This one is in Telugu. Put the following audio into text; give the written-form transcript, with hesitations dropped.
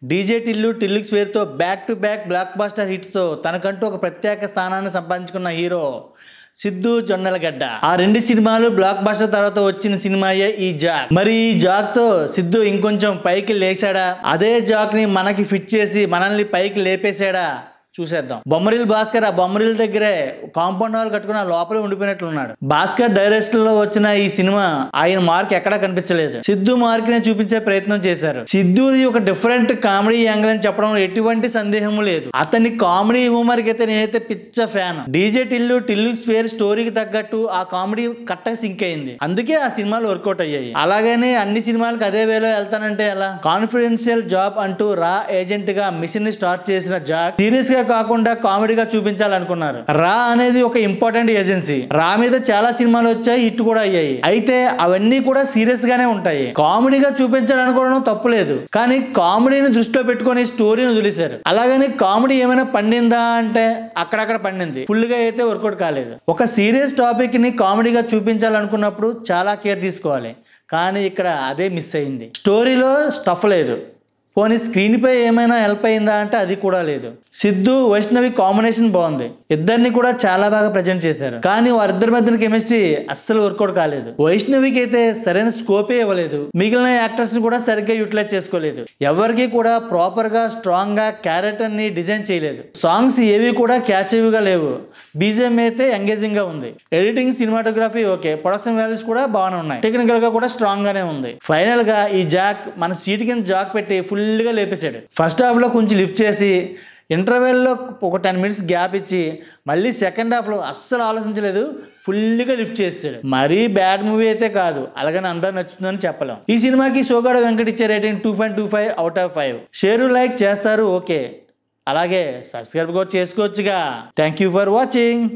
డీజే టిల్లుక్స్ పేరుతో back to back blockbuster హిట్తో తనకంటూ ఒక ప్రత్యేక స్థానాన్ని సంపాదించుకున్న హీరో సిద్ధు జొన్నలగడ్డ. ఆ రెండు సినిమాలు బ్లాక్ బాస్టర్ తర్వాత వచ్చిన సినిమాయే ఈ జాక్. మరి ఈ జాక్ తో సిద్ధు ఇంకొంచెం పైకి లేచాడా, అదే జాక్ ని మనకి ఫిట్ చేసి మనల్ని పైకి లేపేశాడా చూసేద్దాం. బొమ్మరిల్ భాస్కర్ ఆ బొమ్మరిల్ దగ్గరే కాంపౌండ్ వాల్ కట్టుకుని లోపలే ఉండిపోయినట్లున్నాడు. భాస్కర్ డైరెక్షన్ లో వచ్చిన ఈ సినిమా ఆయన మార్క్ ఎక్కడా కనిపించలేదు. సిద్ధు మార్క్ ని చూపించే ప్రయత్నం చేశారు. సిద్ధుది ఒక డిఫరెంట్ కామెడీ యాంగిల్ అని చెప్పడం ఎటువంటి సందేహం లేదు. అతని కామెడీ హ్యూమర్ కి అయితే నేనైతే పిచ్చ ఫ్యాన్. డీజే టిల్లుక్స్ పేరు స్టోరీకి తగ్గట్టు ఆ కామెడీ కట్టగా సింక్ అయింది. అందుకే ఆ సినిమాలు వర్కౌట్ అయ్యాయి. అలాగనే అన్ని సినిమాలకు అదే వేలో వెళ్తానంటే ఎలా? కాన్ఫిడెన్షియల్ జాబ్ అంటూ రా ఏజెంట్ గా మిషన్ ని స్టార్ట్ చేసిన జాక్ సీరియస్ గా కాకుండా కామెడీగా చూపించాలనుకున్నారు. రా అనేది ఒక ఇంపార్టెంట్ ఏజెన్సీ. రా మీద చాలా సినిమాలు వచ్చాయి, హిట్ కూడా అయ్యాయి. అయితే అవన్నీ కూడా సీరియస్ గానే ఉంటాయి. కామెడీగా చూపించాలనుకోవడం తప్పులేదు, కానీ కామెడీని దృష్టిలో పెట్టుకుని స్టోరీని వదిలేశారు. అలాగని కామెడీ ఏమైనా పండిందా అంటే అక్కడక్కడ పండింది, ఫుల్ గా అయితే వర్కౌట్ కాలేదు. ఒక సీరియస్ టాపిక్ ని కామెడీగా చూపించాలనుకున్నప్పుడు చాలా కేర్ తీసుకోవాలి, కానీ ఇక్కడ అదే మిస్ అయింది. స్టోరీలో స్టఫ్ లేదు, పోనీ స్క్రీన్ పై ఏమైనా హెల్ప్ అయిందా అంటే అది కూడా లేదు. సిద్ధు వైష్ణవి కాంబినేషన్ బాగుంది, ఇద్దరిని కూడా చాలా బాగా ప్రజెంట్ చేశారు, కానీ వారిద్దరి మధ్యన కెమిస్ట్రీ అస్సలు వర్కౌట్ కాలేదు. వైష్ణవికి అయితే సరైన స్కోపే ఇవ్వలేదు, మిగిలిన యాక్టర్స్ కూడా సరిగ్గా యూటిలైజ్ చేసుకోలేదు. ఎవరికి కూడా ప్రాపర్ గా స్ట్రాంగ్ గా క్యారెక్టర్ ని డిజైన్ చేయలేదు. సాంగ్స్ ఏవి కూడా క్యాచీవ్గా లేవు, బీజిఎం అయితే ఎంగేజింగ్ గా ఉంది. Editing cinematography okay, production values కూడా బాగానే ఉన్నాయి, టెక్నికల్ గా కూడా స్ట్రాంగ్ గానే ఉంది. ఫైనల్ గా ఈ జాక్ మన సీట్ కింద జాక్ పెట్టి ఫుల్ గా లేపేశాడు. ఫస్ట్ హాఫ్ లో కొంచెం లిఫ్ట్ చేసి ఇంటర్వెల్లో ఒక 10 minutes గ్యాప్ ఇచ్చి మళ్ళీ సెకండ్ హాఫ్లో అస్సలు ఆలోచించలేదు, ఫుల్గా లిఫ్ట్ చేసాడు. మరీ బ్యాడ్ మూవీ అయితే కాదు, అలాగని అందరూ నచ్చుతుందని చెప్పలేం. ఈ సినిమాకి సోగాడ వెంకట్ ఇచ్చే rating 2.25 out of 5. Share like చేస్తారు ఓకే, అలాగే సబ్స్క్రైబ్ కూడా చేసుకోవచ్చుగా. Thank you for watching.